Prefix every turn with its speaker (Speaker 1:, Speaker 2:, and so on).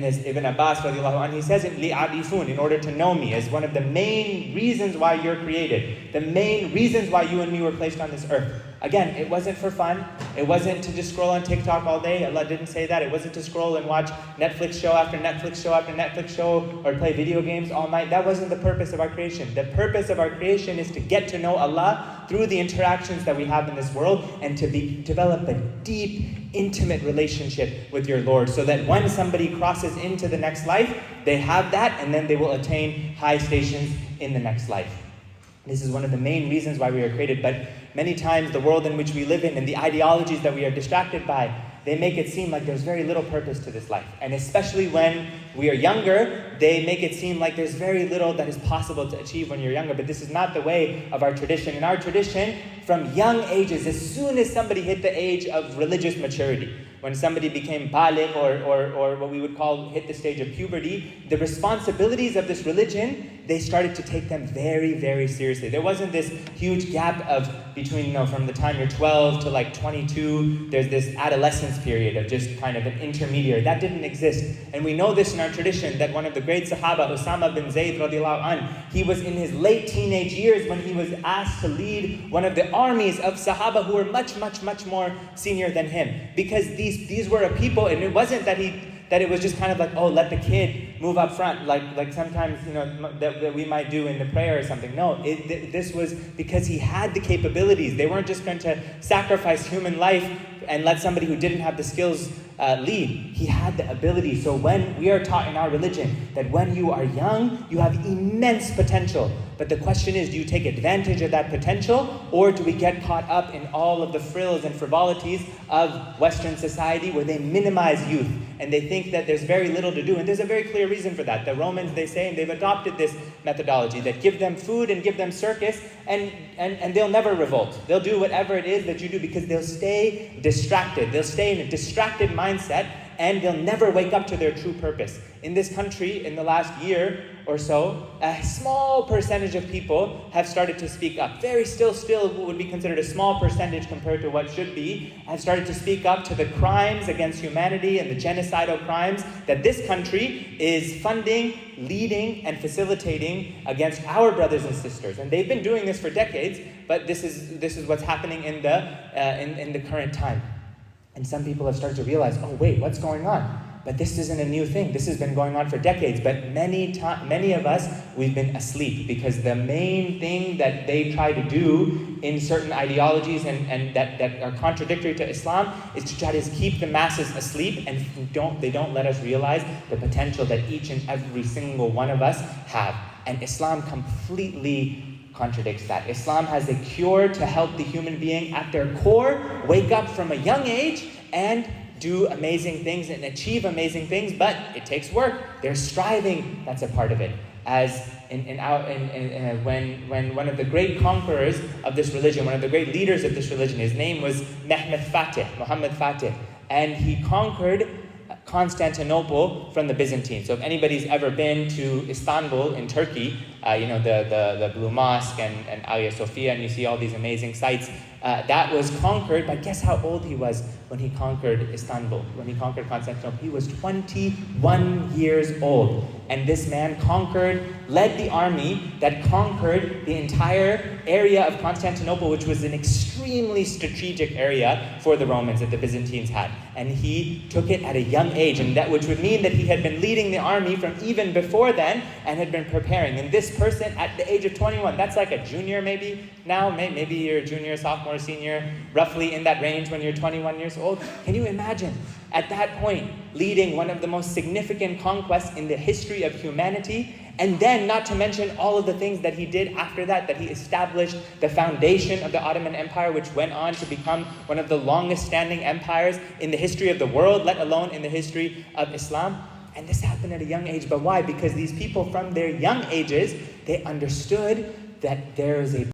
Speaker 1: This Ibn Abbas radiallahu anh, he says it li'arifun, in order to know me, as one of the main reasons why you're created, the main reasons why you and me were placed on this earth. Again, it wasn't for fun. It wasn't to just scroll on TikTok all day. Allah didn't say that. It wasn't to scroll and watch Netflix show after Netflix show after Netflix show, or play video games all night. That wasn't the purpose of our creation. The purpose of our creation is to get to know Allah through the interactions that we have in this world, and to develop a deep, intimate relationship with your Lord, so that when somebody crosses into the next life, they have that, and then they will attain high stations in the next life. This is one of the main reasons why we are created. But many times the world in which we live in and the ideologies that we are distracted by, they make it seem like there's very little purpose to this life. And especially when we are younger, they make it seem like there's very little that is possible to achieve when you're younger. But this is not the way of our tradition. In our tradition, from young ages, as soon as somebody hit the age of religious maturity, when somebody became baligh, or what we would call hit the stage of puberty, the responsibilities of this religion, they started to take them very, very seriously. There wasn't this huge gap of between, from the time you're 12 to like 22, there's this adolescence period of just kind of an intermediary. That didn't exist. And we know this in our tradition, that one of the great Sahaba, Usama bin Zayd radiallahu anh, he was in his late teenage years when he was asked to lead one of the armies of Sahaba who were much, much, much more senior than him. Because these were a people, and it wasn't that it was just kind of like, oh, let the kid move up front, like sometimes, that we might do in the prayer or something. No, this was because he had the capabilities. They weren't just going to sacrifice human life and let somebody who didn't have the skills lead. He had the ability. So when we are taught in our religion that when you are young, you have immense potential. But the question is, do you take advantage of that potential, or do we get caught up in all of the frills and frivolities of Western society where they minimize youth and they think that there's very little to do? And there's a very clear reason for that. The Romans, they say, and they've adopted this methodology, that give them food and give them circus and they'll never revolt. They'll do whatever it is that you do because they'll stay distracted. They'll stay in a distracted mindset, and they'll never wake up to their true purpose. In this country, in the last year or so, a small percentage of people have started to speak up. Still would be considered a small percentage compared to what should be, have started to speak up to the crimes against humanity and the genocidal crimes that this country is funding, leading, and facilitating against our brothers and sisters. And they've been doing this for decades, but this is what's happening in the current time. And some people have started to realize, oh wait, what's going on? But this isn't a new thing. This has been going on for decades. But many of us, we've been asleep, because the main thing that they try to do in certain ideologies and that are contradictory to Islam is to try to keep the masses asleep, and they don't let us realize the potential that each and every single one of us have. And Islam completely contradicts that. Islam has a cure to help the human being at their core wake up from a young age and do amazing things and achieve amazing things, but it takes work. There's striving that's a part of it. As when one of the great conquerors of this religion, one of the great leaders of this religion, his name was Muhammad Fatih, and he conquered Constantinople from the Byzantines. So if anybody's ever been to Istanbul in Turkey, the Blue Mosque and Hagia Sophia, and you see all these amazing sites, that was conquered. But guess how old he was when he conquered Istanbul, when he conquered Constantinople? He was 21 years old. And this man led the army that conquered the entire area of Constantinople, which was an extremely strategic area for the Romans that the Byzantines had. And he took it at a young age, which would mean that he had been leading the army from even before then and had been preparing. And this person at the age of 21, that's like a junior maybe now, maybe you're a junior, sophomore, senior, roughly in that range when you're 21 years old. Can you imagine at that point leading one of the most significant conquests in the history of humanity? And then, not to mention all of the things that he did after that he established the foundation of the Ottoman Empire, which went on to become one of the longest standing empires in the history of the world, let alone in the history of Islam. And this happened at a young age. But why? Because these people from their young ages, they understood that there is a